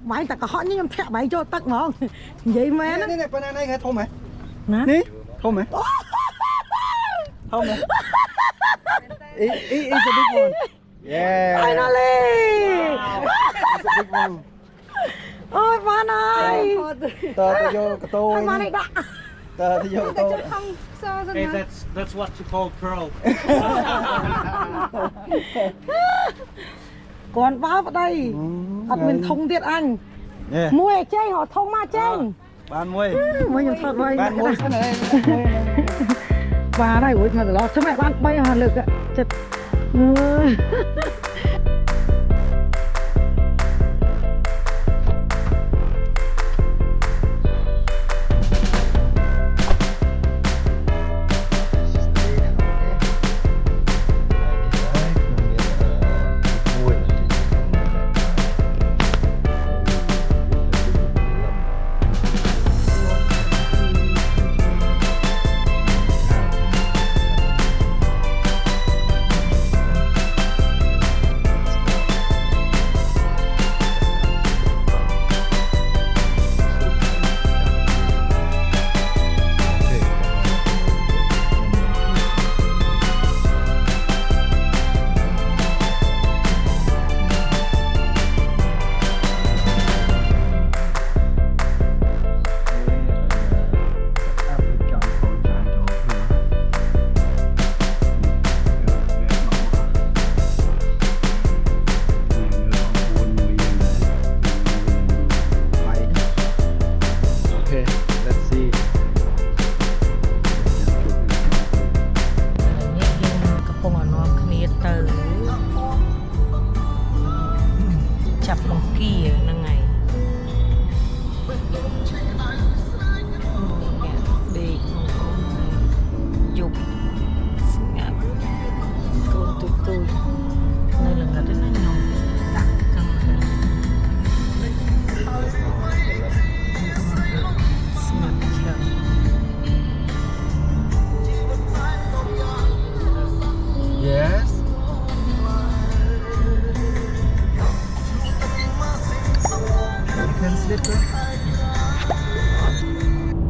Mày ta có họ như em thẹn bày cho tắc mong. Vậy mà nó. Này bên này nghe thôm mày. Nè. Ní, thôm mày. Thôm mày. It's a big one. Yeah. Finally. It's a big one. Ôi Phan ơi. Tờ vô cái tôi. Phan này đã. Tờ vô cái tôi. Hey, that's what you call pearl. Còn báo vào đây. Thật mình thông tiết anh. Mua chơi họ thông ma chơi. Ban muối. Mới nhầm thật vậy. Ban muối cái này. Và đây ui mà nó sao mẹ bạn bay hàn lực ạ. Chật.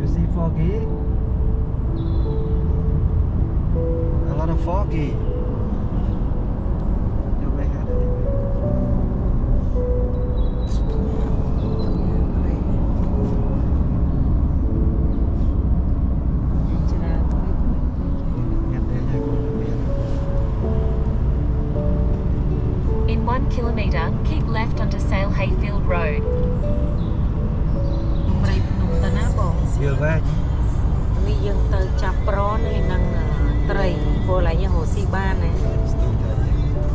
You see foggy? A lot of foggy. In 1 kilometre, keep left onto Sale Hayfield Road. Vừa về. Vì dân từ chạp pro này năng trầy vô lại như hồ si ba này.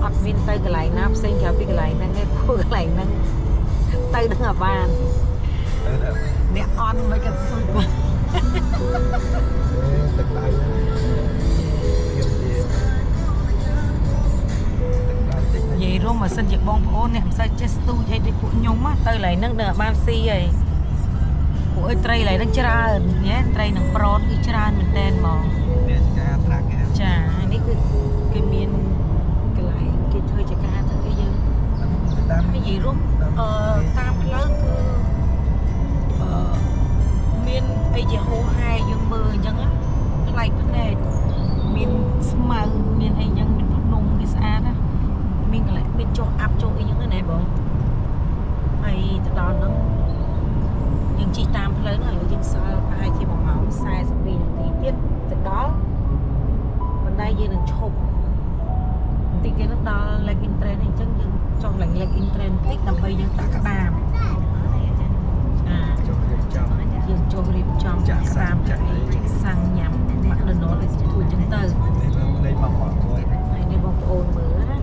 Ọt viên tới cái lại nắp xanh chạp đi cái lại năng nghe cô cái lại năng tới đang ở bàn. Nè on mấy cái xôi ba. Vậy rồi mà xin việc bông phố nè sao chết tu hay đi phụ nhúng á tới lại năng đỡ ban si vậy. Ôi trai lại đang chả nhé trai nằng pro cứ chả mình tên mà chảនេះគឺគេមានកន្លែងគេធ្វើចការទៅគេយើងនិយាយរួមតាមផ្លូវគឺមានអីជាហូរហែយើងមើលអញ្ចឹងប្លែកភ្នែកមានស្មៅមានអីអញ្ចឹងមានភ្នំគេស្អាតណាមានកន្លែងមានចុះអាប់ចុះអីអញ្ចឹងណាបងហើយទៅដល់ហ្នឹងយើងជិះតាមផ្លូវហ្នឹងយើងសល់ប្រហែលជា1ម៉ោង42នាទីទៀតទៅដល់បណ្ដៃយើងនឹងឈប់បន្តិចទៀតនឹងដល់ Lake Intrain អញ្ចឹងយើងចុះឡើង Lake Intrain បន្តិចដើម្បីយើងតាក់ក្តាមយើងចុះរៀបចំចាក់ក្តាមចាក់សាំងញ៉ាំ McDonald ឲ្យស្ទួយអញ្ចឹងទៅនេះបងប្អូនហើយនេះបងប្អូនមើលណា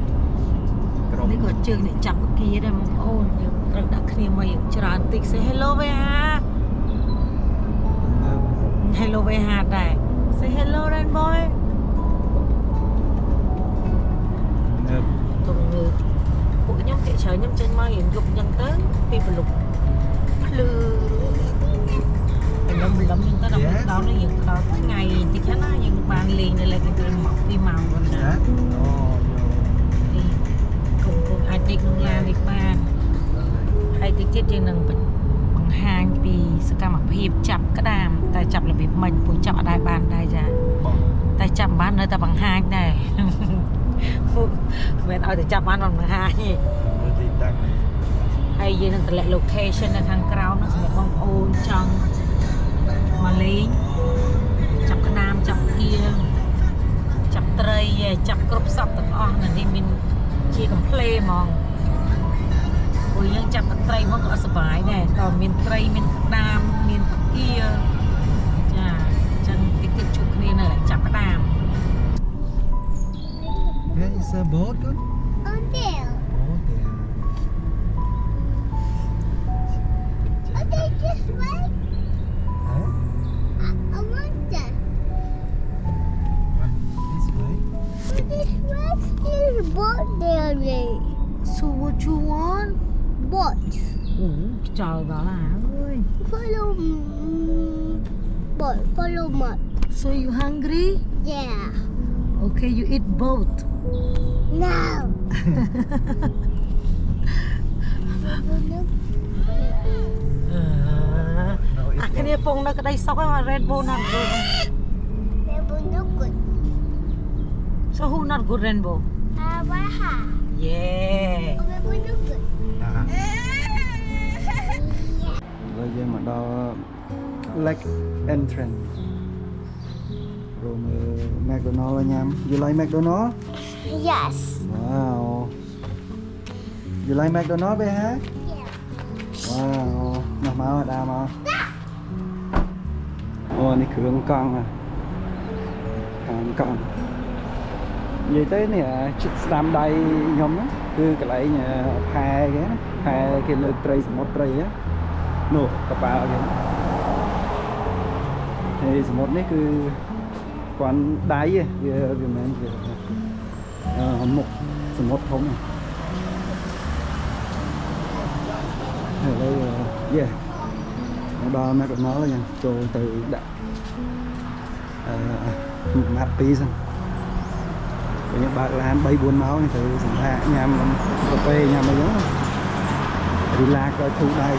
នេះក៏ជើងអ្នកចាប់អគារដែរបងប្អូនយើងត្រូវដាក់គ្នាមកយើងច្រើនតិច Say hello វិញហា Hello វិញហាដែរ Say hello Rainbow ទៅងើពួកខ្ញុំគេច្រើនខ្ញុំចេញមករៀនយប់អញ្ចឹងទៅពីប្រលប់ភ្លឺលំអញ្ចឹងទៅដល់នេះយើងដល់ថ្ងៃតិចណាយើងបានលេងនៅលើគេមកពីម៉ោងប៉ុណ្ណាគុំអាចដេកក្នុងឡាននេះបាន តិចទៀតយើងនឹងបង្ហាញពីសកម្មភាពចាប់ក្តាមតែចាប់របៀបមិនព្រោះចាប់អត់ដែរបានដែរចាតែចាប់បាននៅតែបង្ហាញដែរមិនឲ្យតែចាប់បានបង្ហាញទេហើយយើងនឹងតម្លាក់ location នៅខាងក្រោមនោះសម្រាប់បងប្អូនចង់មកលេងចាប់ក្តាមចាប់គៀចាប់ត្រីចាប់គ្រប់សពទាំងអស់នៅនេះមានជាកំ pl ហ្មងព្រោះយើងចាប់ត្រីមកក៏អត់សុបាយដែរតើមានត្រីមានក្តាមមានពគាចាអញ្ចឹងតិចទៀតជួបគ្នានៅចាប់ក្តាម Where is a boat? Con? Oh, there. Oh, there. Oh, they just went. Huh? I want that. What? This way? Oh, this went. There's a boat there. So what you want? Boat. Chờ vào là ơi. Follow boat. Follow mud. So you hungry? Yeah. Okay, you eat both. No. Akhirnya pong na kadai sok ay Red Bull not good. They will look good. So who not good Rainbow? Waha. Yeah. They will look good. Bây giờ mà đo Lake Entrance. Rồi McDonald's là nhầm. You like McDonald's? Yes. Wow. You like McDonald's bé hả? Yeah. Wow. Nào máu đa máu. Ồ, này khướng con à. Hàng con. Vậy tới nè, làm đây nhóm á. Cứ cái lấy nhà pha cái pha cái lực tray một tray á. Nổ tập bao kìa. Thì một này cứ quán đáy á, vừa mình vừa một một thống này. Ở đây yeah. Đo mẹ của nó là cho từ đã một mát tí xong. Bây giờ bác làm 3-4 máu thì sẵn hạ nhằm cà phê nhằm mà giống đi lạc coi thu đây.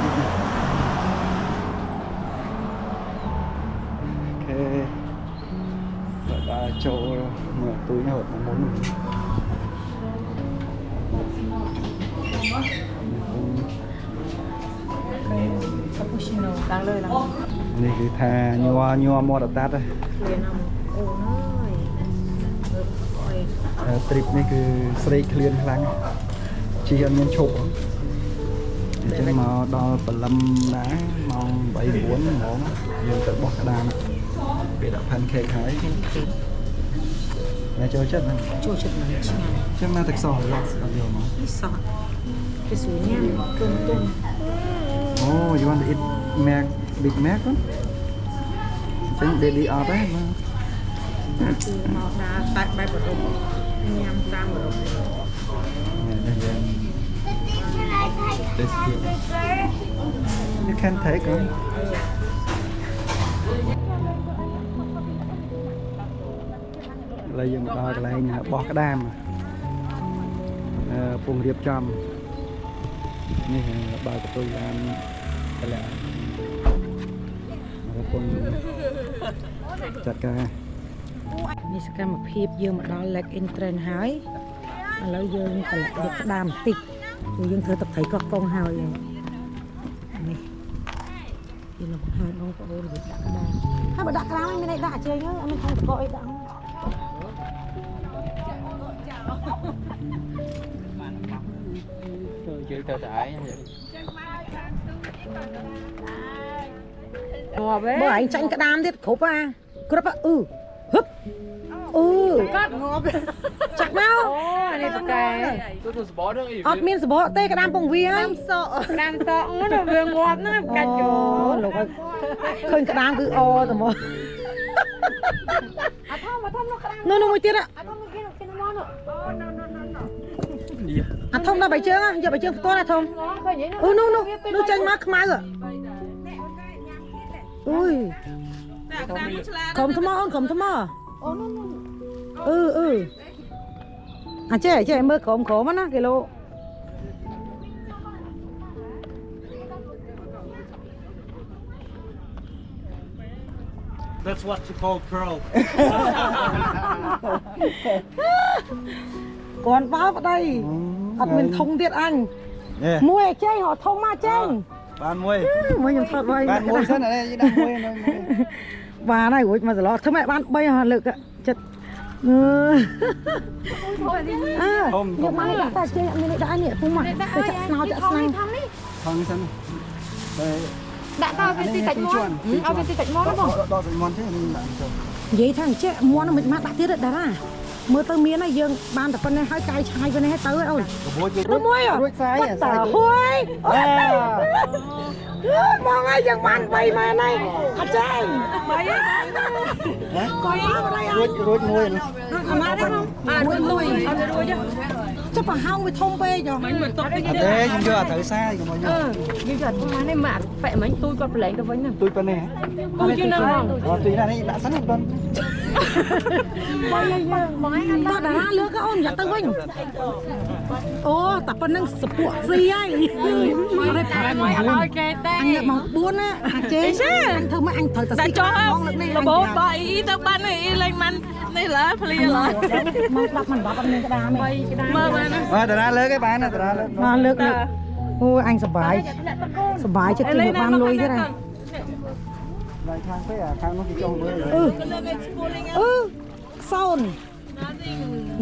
Ok. Và ta cho mở túi nhau một món. Cappuccino đang lời lắm. Nàyคือทายัวมอดตัดอะ Liền không? Ồ nơi. Rồi. ทริปនេះគឺស្រេកឃ្លានខ្លាំងជិះអត់មានឈប់អញ្ចឹងមកដល់ព្រលឹមណាម៉ោង 3-4 ហ្មងយើងទៅបោះក្តាមពេលដាក់ pancake ហើយតែចូលចិត្តហ្នឹង Chua chật mà chỉnh. ចឹងមកទឹកសោះរត់ស្ដាប់យកមក Ít sọt. Cái suối nhang cơm tôm. អូ you want to eat mac big mac ហ្នឹងចឹង daily off ហ្នឹង Từ màu đá tại bay vào rộng. Nhằm tam vào rộng. Can I take This here. hamburger? You can take it. ឥឡូវយើងមកដល់កន្លែងបោះក្តាមពងរៀបចំនេះបើកប្រទូឡានកន្លែងពងចាត់ការ នេះសកម្មភាពយើងមកដល់ Lake Entrance ហើយឥឡូវយើងប្រឡាក់យកក្តាមបន្តិចព្រោះយើងធ្វើទឹកត្រីកោះកុងហើយនេះយើងនឹងបង្ហាញបងប្អូនរបៀបដាក់ក្តាមហើយបើដាក់ក្តាមមិនមានអីដាក់ជើងអត់មានខាងតកអីដាក់Chơi tờ đại vậy. បើឯងចាញ់ក្តាមទៀតគ្រប់អាគ្រប់ហឹបកាត់ងាប់ចាក់មកអូនេះប្រកែ Tôi bỏ nước gì? អត់មានសបកទេក្តាមពងវាហើយក្តាមសក់អូនវាងាប់ណាកាច់យោលោកឲ្យឃើញក្តាមគឺអទៅមកអត់ធំនោះក្តាមនោះមួយទៀតអត់ធំគេមកមកនោះអត់ធំដល់បាយជើងយកបាយជើងផ្ទាល់ណាធំអូនោះចាញ់មកខ្មៅអូយក្រុមថ្មអូនក្រុមថ្មអូនោះអាចចេះមើលក្រុមណាគីឡូ That's what you call pearl. គាត់បើប្តីអត់មានធំទៀតអញមួយចេញហៅធំមកចេញ បានមួយ មួយខ្ញុំថតໄວ បានមួយសិនអានេះដាក់មួយនៅមួយ បានហើយរួចមកសឡោធ្វើម៉េចបាន3លើកចិត្តយកមកដាក់តែចេញមានដាក់នេះពុំមកទៅចាក់ស្នោចាក់ស្នោ ថងសិនតែ ដាក់ដល់វាទីតិចមកឲ្យវាទីតិចមកណាបង ដល់តិចមកទេនេះដាក់ចូល និយាយថាអញ្ចេះមួនមិនមកដាក់ទៀតតារាមើលទៅមានហើយយើងបានតែប៉ុណ្ណេះហើយកាយឆាយប៉ុណ្ណេះទៅអូន ក្បួនយើង ទៅមួយ រួចសាយ តាហួយមកហើយយើងបាន3ម៉ែនហើយអត់ចេញ3កុយអត់អី រួចមួយ អាណាទេមួយអត់រួចចុះប្រហោងវាធំពេកហ៎មិនមិនតបទេ ទេខ្ញុំយកត្រូវសាយកុំឲ្យយក យើងចាត់មកនេះមកប៉ែមិញទូចគាត់ប្រឡែងទៅវិញណា ទួយប៉ុណ្ណេះ ទូចណាស់ អូទួយណានេះដាក់សិនបង បងយើងបងឯងតារាលើកអូនយ៉ាទៅវិញអូតែប៉ុណ្្នឹងសពួកស៊ីហើយមកđâyប្រហែលមកឲ្យគេតែអញមក4ណាអាចេអញធ្វើមកអញត្រូវតែស៊ីចោលមកលើកនេះរបបបអ៊ីទៅបានអ៊ីលេងមិននេះឡើយភ្លៀឡើយមក10មិន10អត់មានក្តារ3ក្តារមើលបានណា តារាលើកឯបានតារាលើក មកលើកអូអញសបាយចិត្តគេបានលុយទៀតហើយ ដល់ខាងពេកអាខាងនោះគេចង់មើល សោន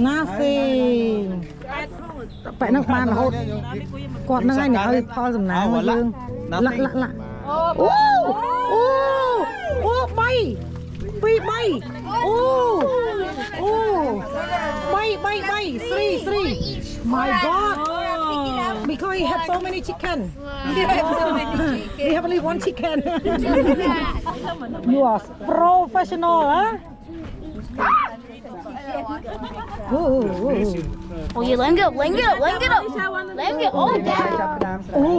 ណាស៊ីបែរនឹងបានរហូតគាត់នឹងឲ្យឲ្យផលសំណាងយើងលាក់អូអូ3 2 3អូ3 3 my god because he have so many chicken we have only one chicken you are professional huh Oh, you link it up. Link it all down. អូ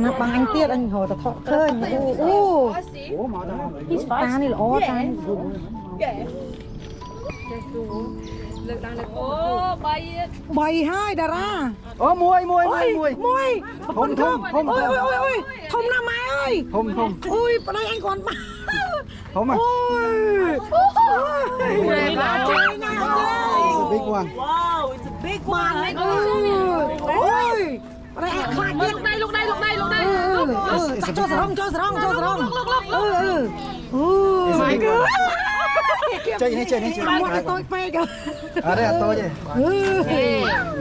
ណាបងអញទៀតអញរត់ទៅថតឃើញអូ He's តា fast. នេះល្អតា លើកដល់លើកអូ3 3ហើយតារា អូមួយ ធំណាស់ម៉ែអើយ ធំ អូយប្តីអញគាត់បា ធំ អូយណាចេញណា big one បានអូយប្តីអញខ្លាចទៀតលោកដៃចូលសរងអូយ my god ចេញនេះ មកទៅតូចពេក អរេអត់តូចទេ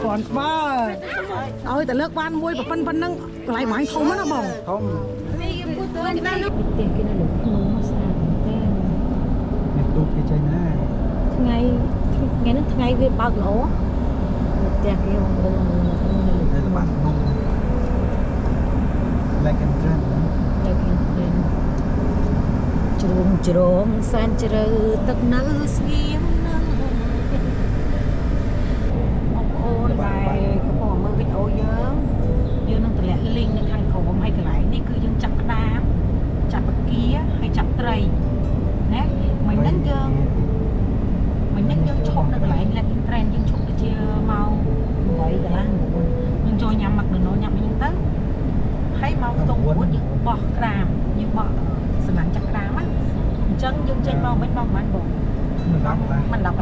គាត់បើឲ្យតែលើកបានមួយប៉ុណ្ណឹងកន្លែងបាញ់ធំណាបង ធំ ទៀងគេនៅលើភ្នំស្នាមទេ នេះទូកគេចេញណា ថ្ងៃនេះថ្ងៃវាបើកល្អផ្ទះគេបងប្អូន តែបាននំ like and trend ជ្រងសែនជ្រៅទឹកនៅស្ងៀមនឹងបងប្អូនដែលកំពុងមើលវីដេអូយើងនឹងតម្លាក់ link នៅខាងក្រោមហើយកន្លែងនេះគឺយើងចាប់ក្តាមចាប់បកាហើយចាប់ត្រីណាមិញហ្នឹងយើងឈប់នៅកន្លែង Lake Trend យើងឈប់ទៅជាម៉ោង8កន្លះយើងចូលញ៉ាំ McDonald ញ៉ាំអីហ្នឹងទៅហើយម៉ោងខ្ទង់9យើងបោះក្តាមយើងបោះសម្រាប់ចាក់ក្តាមណាអញ្ចឹងយើងចេញមកមិនបងមិន10ក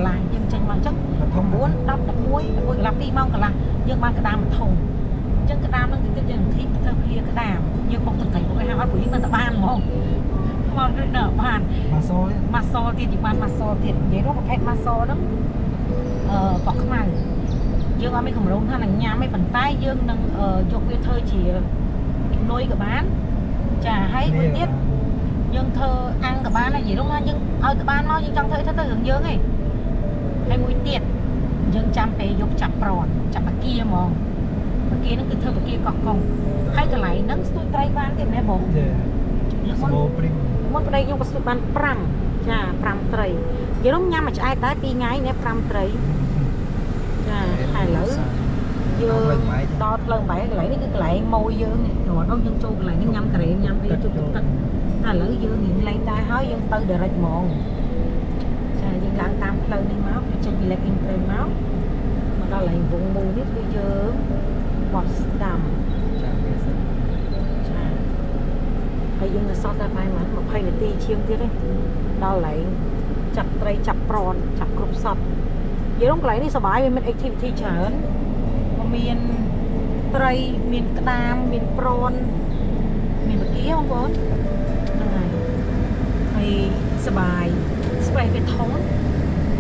ន្លះយើងចេញមកអញ្ចឹង9 10 11កន្លះ2ម៉ោងកន្លះយើងបានក្តាមមួយធំអញ្ចឹងក្តាមនឹងតិចយើងធីបទៅភ្លាក្តាមយើងបុកទឹកត្រីបុកឲ្យហើយព្រោះយើងនៅតែបានហ្មងមកនៅបាន ម៉ាសលទៀតយើងបានម៉ាសលទៀតនិយាយនោះប្រភេទម៉ាសលហ្នឹងបោះខ្មៅយើងអត់មានកម្រងថានឹងញ៉ាំទេប៉ុន្តែយើងនឹងយកវាធ្វើជានុយក៏បានចាហើយមួយទៀតយើងធ្វើអាំងក៏បានហើយនិយាយនោះថាយើងឲ្យក៏បានមកយើងចង់ធ្វើទៅរឿងយើងឯងហើយមួយទៀតយើងចាំពេលយកចាប់ប្រន់ចាប់បាគៀហ្មងបាគៀហ្នឹងគឺធ្វើបាគៀកោះកុងហើយកន្លែងហ្នឹងស្ទួយត្រីបានទៀតណែបងមុនប្តីខ្ញុំក៏ស្ទួយបាន5ចា5ត្រីនិយាយនោះញ៉ាំមួយឆ្អែតដែរ2ថ្ងៃនេះ5ត្រីចាហើយឥឡូវយើងដល់ផ្លូវបែកកន្លែងនេះគឺកន្លែងម៉ួយយើងនេះរត់យើងចូលកន្លែងនេះញ៉ាំការ៉េមញ៉ាំពេលជប់ទឹកតែឥឡូវយើងរៀងលេងដែរហើយយើងទៅ direct ហ្មងចាយើងឡើងតាមផ្លូវនេះមកចេញពី Lake Trend មកដល់កន្លែងវងមូលនេះគឺយើងវត្តស្ដាំចាហើយ ហើយយើងទៅសតតែប្រហែល20នាទីជាងទៀតទេដល់ឡែងចាប់ត្រីចាប់ប្រនចាប់គ្រប់សពនិយាយដល់កន្លែងនេះសប្បាយវាមាន activity ច្រើនមានត្រីមានក្តាមមានប្រនមានបកាបងប្អូនហ្នឹងហើយសប្បាយស្បែកវាធំ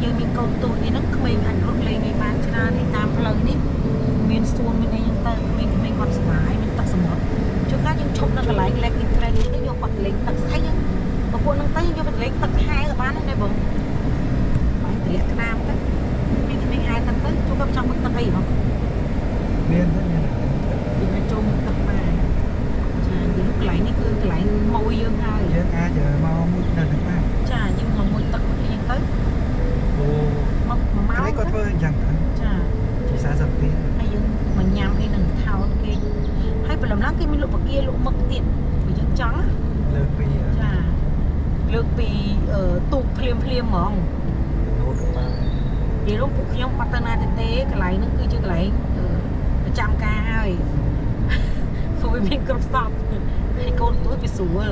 យើងមានកូនទូចនេះហ្នឹងក្មេងអាចរត់លេងនេះបានច្រើននេះតាមផ្លូវនេះមានសួនមានអីហ្នឹងទៅក្មេងៗគាត់សប្បាយមានទឹកសមុទ្រជួនកាលយើងឈប់នៅកន្លែង Lake Interest នេះយកគាត់លេងទឹកស្អីហ្នឹងបើពួកហ្នឹងទៅយកទៅលេងទឹកហែក៏បានដែរបងបាយទម្លាក់ក្តាមទៅមានក្មេងហែទឹកទៅជួនកាលចង់មកទឹកអីហ៎មានយើងចូលមកទឹកបានចានិយាយកន្លែងនេះគឺកន្លែងមួយយើងហើយយើងអាចមកមួយនៅនឹងបានចាយើងមកមួយទឹកមួយយើងទៅអូមកគាត់ធ្វើអញ្ចឹងចាជា40ปีហើយយើងមកញ៉ាំអីនឹងថោនគេហើយព្រលឹមឡើងគេមានលក់បកាលក់មឹកទៀតបើយើងចង់លើកពីចាលើកពីទូកភ្លាមហ្មងអូទៅបាននិយាយរួមពួកខ្ញុំបាត់ទៅណាទេកន្លែងហ្នឹងគឺជាកន្លែងប្រចាំការហើយព្រោះវាមានគ្រប់សពហើយកូនទួយវាស្រួល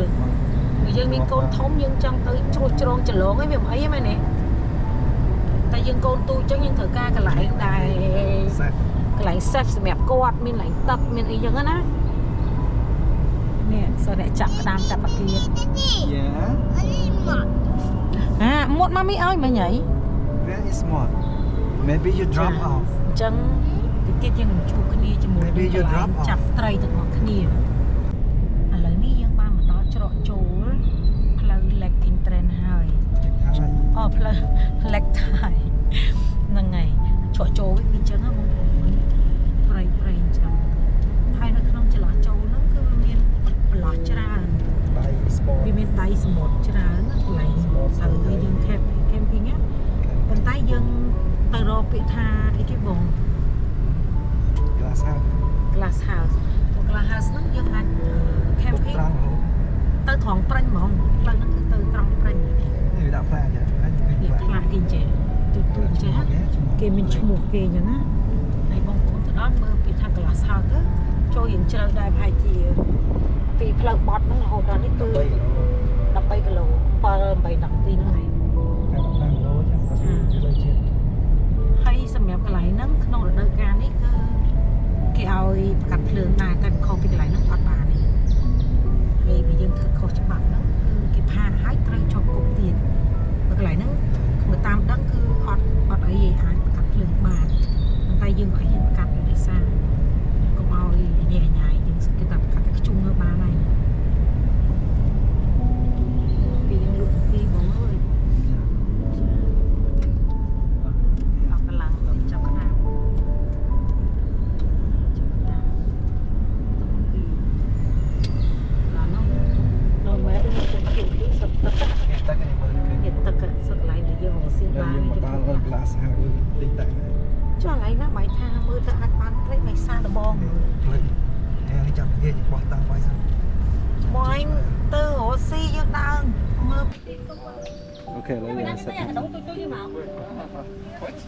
បើយើងមានកូនធំយើងចង់ទៅជ្រោះជ្រងច្រឡងអីវាមិនអីទេមែនទេតែយើងកូនទូចចឹងយើងត្រូវការកន្លែងដែលកន្លែង safe សម្រាប់គាត់មានកន្លែងទឹកមានអីចឹងណានេះសរអ្នកចាប់ក្តាមចាប់បកា មុតម៉ាមីឲ្យមិញហី Very small maybe you drop off អញ្ចឹងតិចទៀតយើងជួបគ្នាជាមួយចាប់ត្រីទាំងអស់គ្នាឥឡូវនេះយើងបានមកដល់ច្រកចូលផ្លូវ Lake Interest ហើយអូផ្លូវ Lake Thai ហ្នឹងហើយច្រកចូលវិញអញ្ចឹងណាបងប្អូនព្រៃអញ្ចឹងហើយនៅក្នុងចន្លោះចូលហ្នឹងគឺវាមានបន្លោះច្រើនវាមានដៃសមុទ្រច្រើនកន្លែងហើយយើង camping ណាប៉ុន្តែយើងទៅរកពាក្យថាអីគេបង glass house ហ្នឹងយើងអាច camping ទៅត្រង់ប្រាញ់ហ្មងផ្លូវហ្នឹងគឺទៅត្រង់ប្រាញ់នេះវាដាក់ផ្លែចាផ្លាកគេចេះទូចេះគេមានឈ្មោះគេអញ្ចឹងណាហើយបងប្អូនទៅដល់មើលពាក្យថា glass house ទៅចូលរៀងជ្រៅដែរប្រហែលជាពីផ្លូវបត់ហ្នឹងរហូតដល់នេះគឺ13គីឡូ7 8 10នាទីហ្នឹងហើយហើយសម្រាប់កន្លែងហ្នឹងក្នុងរដូវកាលនេះគឺគេឲ្យប្រកាសភ្លើងដែរតែខុសពីកន្លែងហ្នឹងអត់បានទេហើយបើយើងធ្វើខុសច្បាប់ហ្នឹងគឺគេផាកឲ្យត្រូវជាប់គុកទៀតបើកន្លែងហ្នឹងបើតាមដឹងគឺអត់អីអាចប្រកាសភ្លើងបានតែយើងក៏ហ៊ានប្រកាសដោយសារកុំឲ្យញ៉ែញ៉ាយយើងគេថាប្រកាសតែខ្ជុំមើលបានហើយពីយើងលក់ពីបងអើយចុះឥឡូវណាបាយថាមើលទៅអាចបានព្រៃបៃសាដបងភ្លេចតែចាំនិយាយបោះតាមបាយសិនបងឯងទៅរកស៊ីយើងដើរមើលអូខេឥឡូវយើងសិតដងទុយៗមក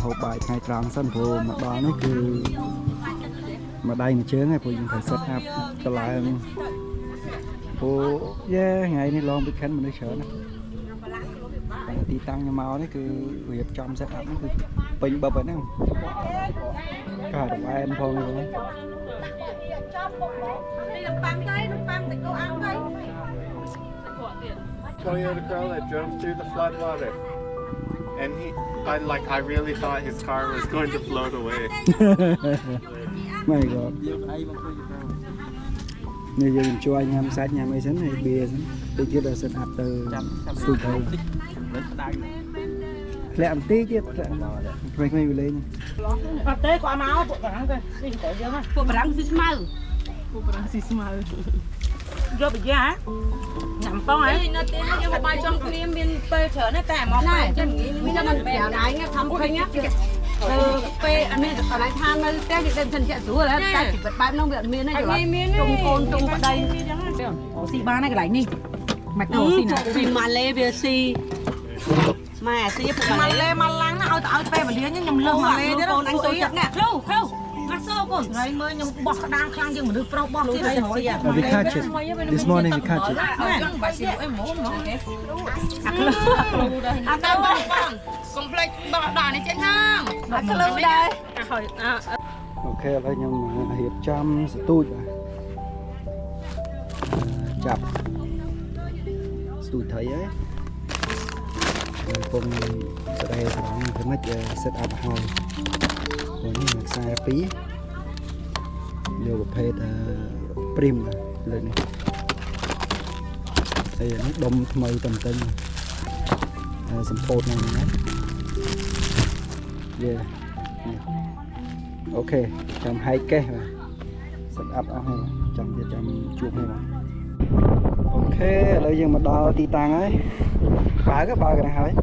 ហូបបាយថ្ងៃត្រង់សិនព្រោះមកដល់នេះគឺមកដៃមួយជើងហើយព្រោះយើងត្រូវ set up កន្លែងព្រោះថ្ងៃនេះ long weekend មនុស្សច្រើនណាស់ទីតាំងខ្ញុំមកនេះគឺរៀបចំ set up នេះគឺពេញបបហ្នឹង cả đồng ai ăn phong này Toyota Corolla drove through the flood water, and I really thought his car was going to float away. My God. Bây giờ mình cho anh em sát nhà mấy sẵn hay bia sẵn đi kia là sẽ hạt từ sụt đầu lẹm tí tiếp mày mày lên tế qua máu bộ bảng coi đi tới giờ mà bộ bảng xí mơ vô bị giá nằm con ấy nó tiếng nó cho bài trong kia miền tây trở nó cả món này cho mình nó mình bèo này nghe thăm khơi nhá pe anh mình ở lại than nó cái gì đem thân chạy xuống rồi đấy ta chỉ vật bài nông viện miền này rồi trồng côn trồng ở đây xì ba này cái lạnh đi mạch đầu xì nào vì mà lê về xì mà xì mà lê mà lắng nó ao pe mà liếng nhầm lơ mà lê đấy con anh tôi chắc nè không mà sao con ngày mới nhầm bọt đang khang nhưng mà được pro bọt thế này we catch it this morning we catch it complex đỏ này trên hang lưu đây ok đây nhưng mà hiệp trăm sẽ tụt chập tụt thấy ấy cùng sẽ đây sẽ đóng cái mất set up hồi còn những sai phí nhiều một phê prim lên này đây là nước đông mây tầm tinh sầm phốt này nhé yeah ok trong 2 cái rồi set up ở đây trong giờ trong chuột này ok bây giờ mà đo ti tàng ấy ba cái này hỏi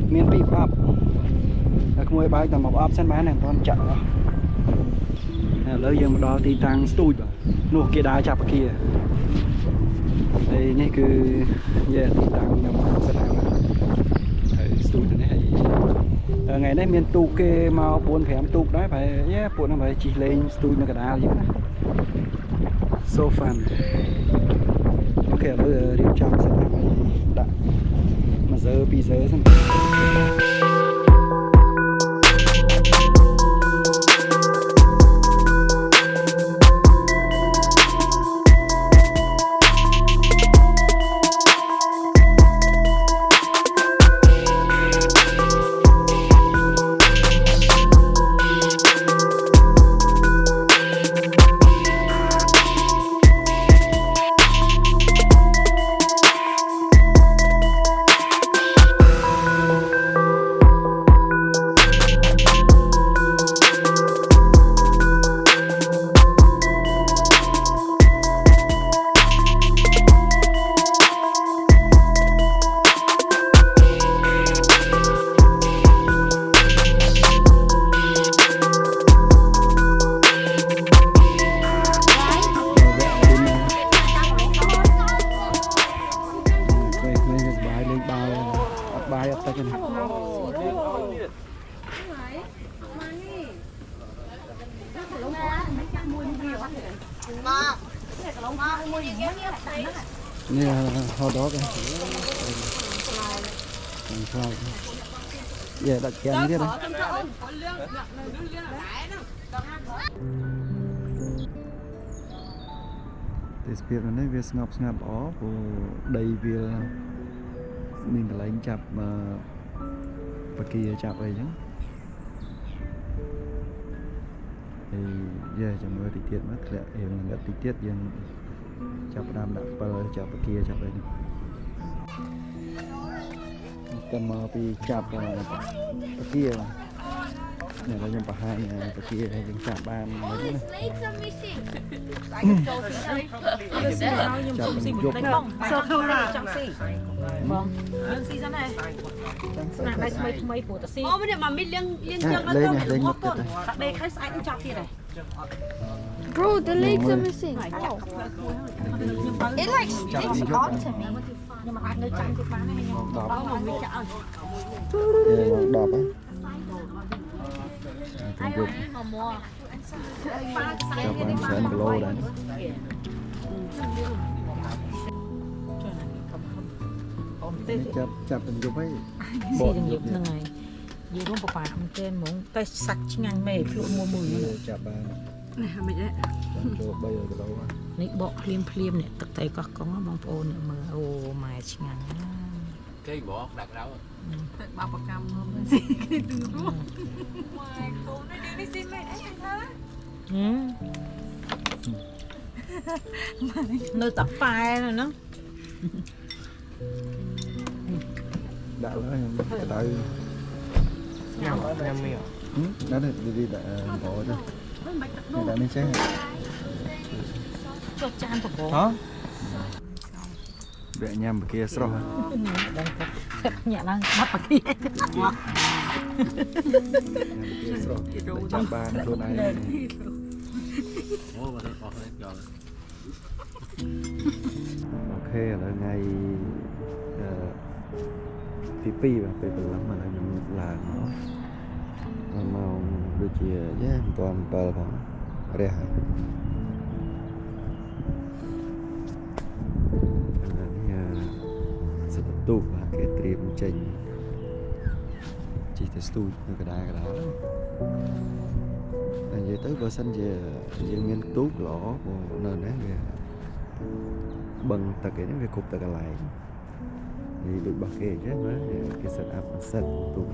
miền pi up là không ai bay tầm một option bán này con chợ bây giờ mà đo ti tàng stui nụ kia đá chập kia đây này cứ yeah ti tàng nhầm sẽ làm stui này ngày nay miền tu kê màu buồn phèm tu đấy phải yeah buồn nó phải chỉ lên stui nó cả đá vậy so fun ok bây giờ điều tra sẽ làm đã mà giờ bây giờ xem nè hot dog này giờ đặt kèm thế đấy để biết là này việc ngọc ó của đây việc mình lấy chập và kia chập ấy chứ thì giờ chẳng mơ thì tiết mất lẹ hiểu là tí tiết nhưng chập đam đã bờ chập kia chập đây cầm bị chập kia này là những bà hai này kia là những chập ban mấy này chập mình dục sơ không là trong xì vâng liên xì ra này là đây mấy của ta xì ô bây giờ mà mình liên chương lên này lên một cái đây khách sạn cũng chọc kia này Bro, the legs are missing. It like sticks onto me. nhưng mà anh nơi chạm cái bán này nhau đó mà mình chạm đọp á cho bạn sẽ ăn lô đấy chập mình chụp ấy xì đừng dục này និយាយរួមប្រហែលមែនទេហ្មងតែសាច់ឆ្ងាញ់មែនភ្លក់មួយ ចាប់បាន នេះមិនទេ ចូល3គីឡូ នេះបកភ្លាមនេះទឹកត្រីកោះកុងបងប្អូនមើលអូម៉ែឆ្ងាញ់ Cái bỏ đặt đâu. ទឹកបបកម្មមកគេទូរស់ម៉ែកូននេះស៊ីមែនអីហ្នឹងនៅតាប៉ែហ្នឹង ដាក់ហើយក្តៅ Nhầm miệng. ដាក់នេះដាក់បោទៅដាក់នេះចេះ ចុះចានប្របង ហ៎វាញ៉ាំបកាស្រស់ ញាក់ឡើងបាត់បកា ស្រស់ចាប់បានខ្លួនឯង Ủa mà đây bỏ hết rồi. អូខេឥឡូវថ្ងៃទី2បាទពេលព្រលឹមឥឡូវខ្ញុំឡើងមកម៉ោងដូចជាមិនទាន់7ផងរះហើយនេះសតុបបាទគេត្រៀមចេញជិះទៅស្ទូចនៅកណ្ដាលតែនិយាយទៅបើសិនជាយើងមានទូកល្អនៅនេះវាបឹងទឹកឯនេះវាគ្រប់តែកន្លែងនេះដូចរបស់គេអញ្ចឹងណាគេ set up សិតទូក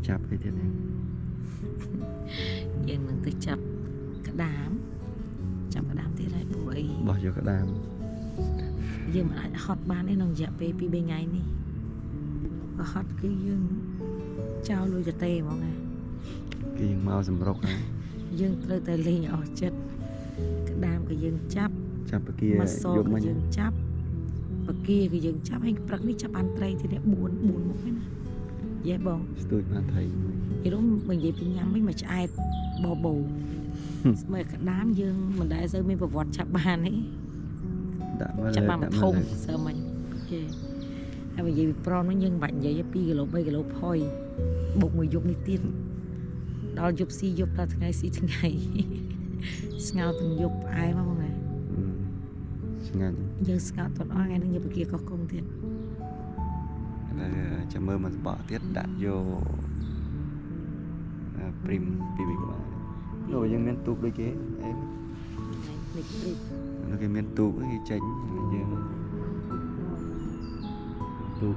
ចាប់អីទៀតហ្នឹងយើងនឹងទៅចាប់ក្តាមទៀតហើយព្រោះអី បោះយកក្តាម យើងមិនអាចហត់បានទេក្នុងរយៈពេល2-3ថ្ងៃនេះបើហត់គឺយើងចោលលុយទៅទេហ្មងណា គេយើងមកសម្រុកហើយ យើងត្រូវតែលេងអស់ចិត្តក្តាមក៏យើងចាប់ ចាប់បកា មកស យកមិញ យើងចាប់បកាក៏យើងចាប់ហើយព្រឹកនេះចាប់បានត្រីទៀត4មុខហ្នឹងណាយេបង ស្ទូចបានថៃ យល់មកនិយាយពីញ៉ាំវិញមកឆ្អែតបបោស្មើក្តាមយើងមិនដែលសូវមានប្រវត្តិចាប់បានទេ ដាក់មក ចាប់ លើ បានមកធំសើមិញគេហើយនិយាយពីប្រនហ្នឹងយើងមិនបាច់និយាយ2គីឡូ3គីឡូផុយបុកមួយយប់នេះទៀតដល់យប់ស៊ីយប់ដល់ថ្ងៃស៊ីថ្ងៃ ស្ងោរទាំងយប់ផ្អែមមកហ្នឹង ឆ្ងាញ់ យើងស្ងោរតអស់ថ្ងៃហ្នឹងយកបកាកោះកុងទៀត ហើយចាំមើលមកសបកទៀតដាក់យកព្រីមពីវិកមកនោះយើងមានទូកដូចគេអេ នេះព្រី នោះគេមានទូកគេចេញយើងទូក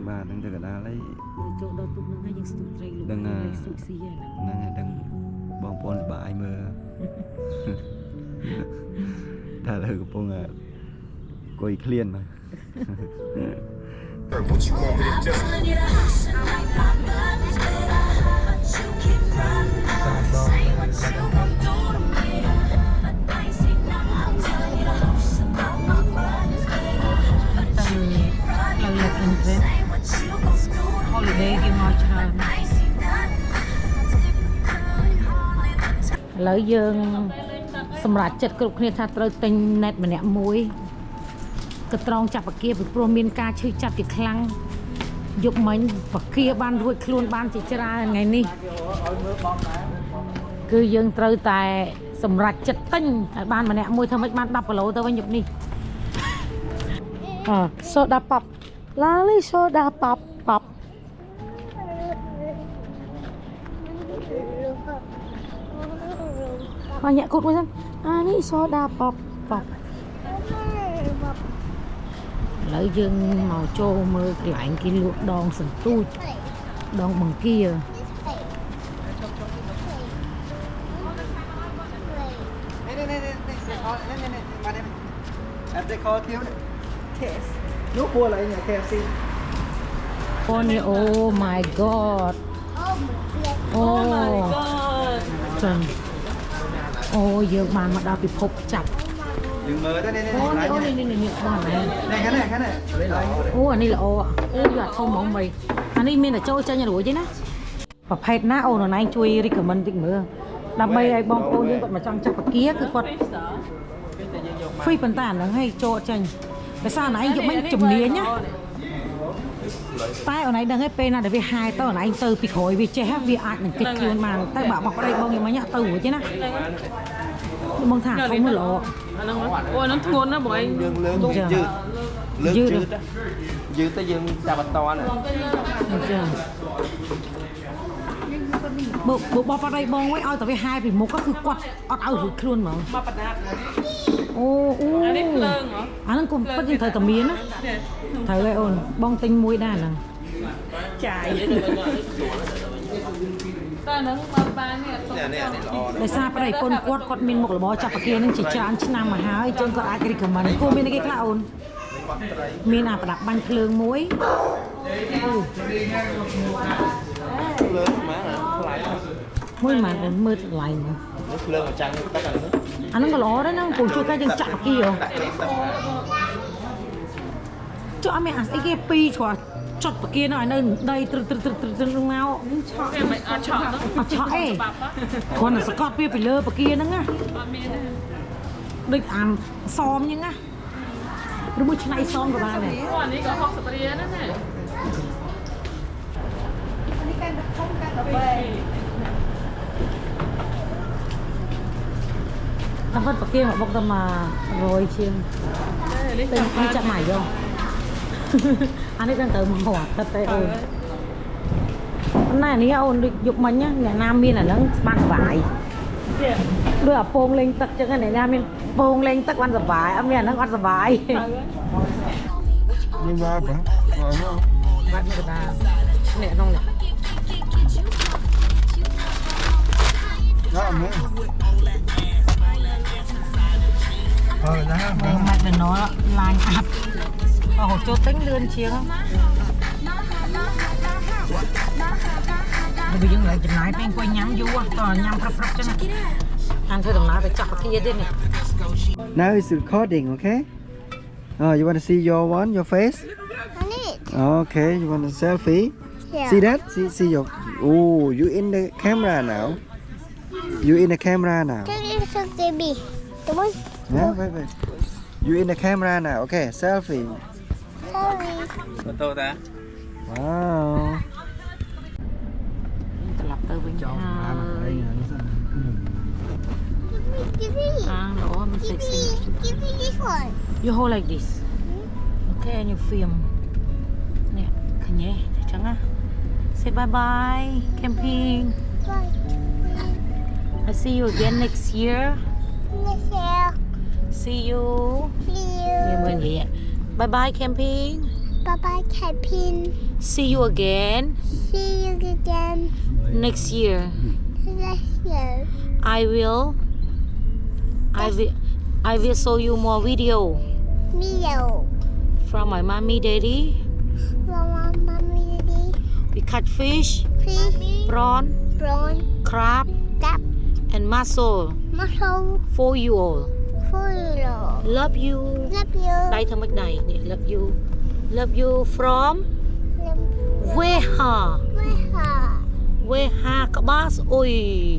បាទនឹងទៅកណ្ដាលហើយ ចូលដល់ទូកហ្នឹងហើយយើងស្ទូចត្រីលុយស្ទូចស៊ីហ្នឹង ហ្នឹងហើយដឹងបងប្អូនសប្បាយមើល តែលើកំពុងអង្គុយឃ្លានមក What you want me to do? Say what you gon' do to me. But I see now I'm telling you the house about my brothers. But you keep running. Say what you gon' do to me. holiday គេមកច្រើន I see nothing. ឥឡូវយើងសម្រាប់ចិត្តគ្រប់គ្នាថាត្រូវទិញ net ម្នាក់មួយក៏ត្រង់ចាប់បកាពីព្រោះមានការឈឺចាប់ជាខ្លាំងយប់មិញបកាបានរួចខ្លួនបានជាច្រើនថ្ងៃនេះគឺយើងត្រូវតែសម្រាប់ចិត្តទិញឲ្យបានម្នាក់មួយធ្វើម៉េចបាន10គីឡូទៅវិញយប់នេះសូដាប៉ាប់ឡាលីសូដាប៉ាប់ប៉ាប់មកញាក់គូតមួយសិននេះសូដាប៉ាប់ប៉ាប់ ឥឡូវយើងមកចូលមើលកន្លែងគេលក់ដងសន្ទូចដងបង្គា They call it KFC. No more like KFC. អូនេះ Oh my god អូចាអូយើងបានមកដល់ពិភពចាប់ dừng mờ đó đây đây Ô, lại ô, nha. này, bọn này. Này cái này lại. Ô, anh này là ô ạ. Ô, giọt không mỏng mày. Anh ấy mình là trôi cho nhà đuổi chứ ná. Và phết ná, ô, nó anh chui đi cầm mình tình mưa. Đàm bây ai bom ô nhưng còn mà trong chắc và kia cứ quật. Phi phần tản nó hay trôi chanh. Cái sao này anh giúp mình chùm nía nhá. Tai ở này đang hết pê nào để vì hai tao ở này anh từ bị khối vì che vì ai đừng kịch luôn mà tay bảo bọc ở đây bao nhiêu mấy nhạ từ chứ ná. Mong thả không có lộ. Ôi nó thôn nó bỏ anh. Dương lớn Được chưa? Lớn Dư dư được. đó. Dư tới dương chà bạch to nè. Được chưa? Bộ bọc ở đây bong ấy, ôi tại vì hai vì một cóคือquật ọtเอาคือluôn mà. Ô ô. Anh nó cũng bất nhiên thời tầm miến á. Thời lại ôn bong tinh muối đàn à. Chài. Để xa cái này con quật mình một là bó chặt kia nên chỉ chán chứ nào mà háo ấy chân còn ai cái cầm mình cô bên cái cloud mình à đặt bánh lương muối. Lớn má nè. Muối mà mưa lại mà. Nước lương mà trăng tất cả nước. Anh nó có ló đấy nó cũng chưa cái chân chặt kia rồi. Cho mẹ ăn cái pi cho chặt kia nó nơi đây từ nào chọ ấy còn là Scott bia phải lơ kia nữa á định ăn xóm nhưng á đúng một này xóm của ba này Này có học sập đó này. Thằng Vân kia họ bốc ra mà rồi chiên tên đi chạm mải vô anh ấy đang tới một hỏa thật tay ôn hôm nay này ôn được dục mình nhá nhà Nam Miên là nó ban vải đưa ở pông lên tật cho cái này Nam Miên pông lên tật ban vải âm miền nó ăn vải Nhưng mà bả. bắt người ta nè không nè Đó mấy. đây mặt để nó lành ạp và hộp cho tính lươn chiếng bây giờ lại chừng nãy bên quay nhắm vô toàn nhắm rập cho này ăn thôi tầm nãy phải chặt kia đi nè. Now it's recording, okay? Oh, you want to see your face? On it. Okay, you want a selfie? Yeah. See that? See your. Oh, you in the camera now. You in the camera now. Take it so baby. Come on. Yeah, wait. You in the camera now. Okay, selfie. Sorry. Có tô ta. Wow. Lặp tới bên Cho ba mặt đây nè, nó sẽ- Give me. lỗ mình Give sexy. me. Give me this one. You hold like this. Okay, and you film. Nè, khẩn nhé, chẳng á. Say bye bye, camping. Bye. I see you again next year. Next year. See you. See you. Mình vậy ạ. Bye bye camping. Bye bye, Captain. See you again See you again next year. next year. I will show you more video Meow. from my mommy daddy. Mama, mommy, daddy. We catch fish, Fish. prawn, Prawn. crab, Tap. and mussel Muscle. for you all. Follow. Love you. Love you. Đây thằng này nè, love you. Love you from Weha. Weha Kabas. Ôi.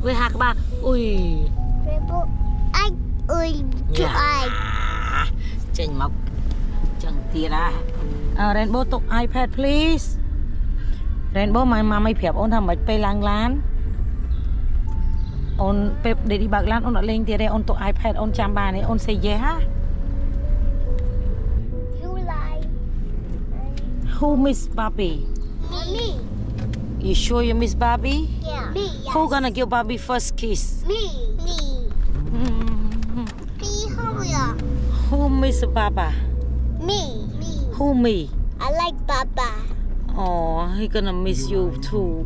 Weha Kabas. Ui. Chênh mọc. Chẳng tiệt à. Rainbow tục iPad please. Rainbow mày phép ôn thầm bạch pe lang lán. Ôn pep để đi bạc lan ôn đã lên tiệt đây ôn tục iPad ôn chăm bà này ôn say yeah. Who miss Bobby? Me. You sure you miss Bobby? Yeah. Me. Who gonna give Bobby first kiss? Me. Who miss Baba? Me. Who me? I like Baba. Oh, he gonna miss you too.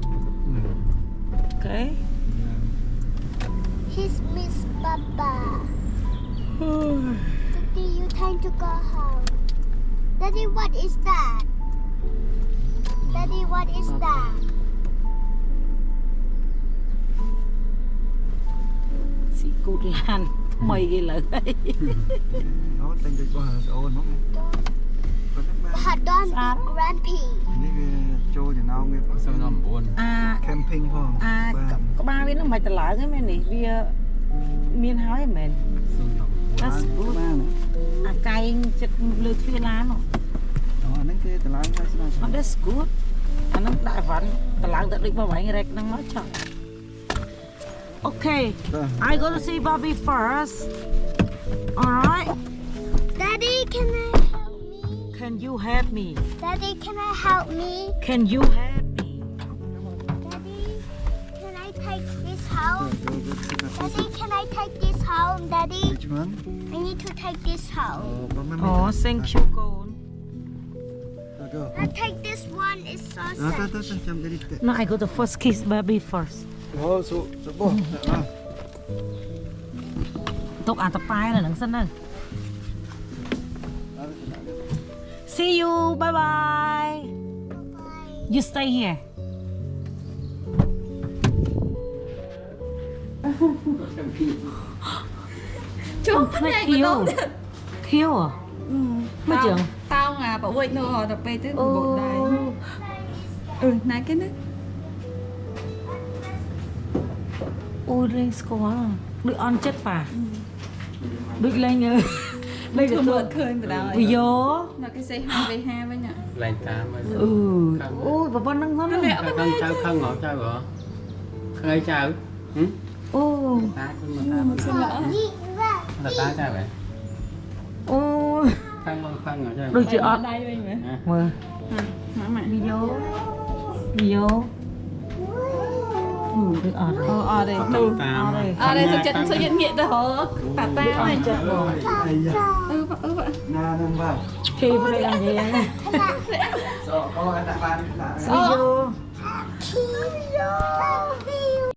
Okay. He's Miss Baba. Daddy, you time to go home. Daddy, what is that? Daddy, what is that? ស៊ីគូតឡានថ្មីគេលើហើយ đó tên được bao giờ ôn không còn các bạn Hot dog Grandpa.នេះវាចូលចំណោមវា អា camping ផង អាក្បាលវានឹងមិនត្រឡើងទេមែននេះវាមានហើយមែន That's good បាន អាកែងចិត្តលើទ្វារឡាន អាហ្នឹងគេតម្លើងហើយស្នា Oh, that's good អានឹងដាក់វ៉ាន់ត្រឡើងទៅដូចមកវិញរែកហ្នឹងមកចុះ Okay I go to see Bobby first Alright Daddy, can I help me? Can you help me Daddy, can I help me? Can you help me Daddy, can I take this home? Daddy, can I take this home? Daddy, which one I need to take this home. Oh thank you កូន go I take this one. It'sទៅ sausage.ចាំទៅទៅ No I go to first kiss Bobby first អូសុបោះ ទុកអាតប៉ែនៅហ្នឹងសិនទៅ See you bye bye You stay here ចូល ផ្នែកខៀវខៀវមកចឹង តោងអាប្រវេចនោះទៅពេលទៅបោកដែរណាគេណា អូលេងស្គាល់ដូចអន់ចិត្តប៉ាដូចលេងលេង ទៅ ទៅ មើលឃើញបណ្ដោយ វីយ៉ូ ណាគេសេហាវិញហ่าវិញ Lên tám rồi. អូប្រព័ន្ធហ្នឹងហ្នឹង Con cháu không ngỏ cháu hả? Khơi cháu. Ừ? អូ Tá con mà tá. Là tá cháu vậy. អូ Khăn con khăn ngỏ cháu. ដូចជាអត់ ដៃវិញមើល មើល ម៉ាក់ វីយ៉ូដូចអត់ អូអត់ទេ Con tám. អត់ទេសុខចិត្តសុខចិត្តងាកទៅរកតាតាហើយចិត្តបង ណានឹងបាទ គេព្រៃអញ្ចឹង សោកអត់ដាក់បានដាក់ វីយ៉ូ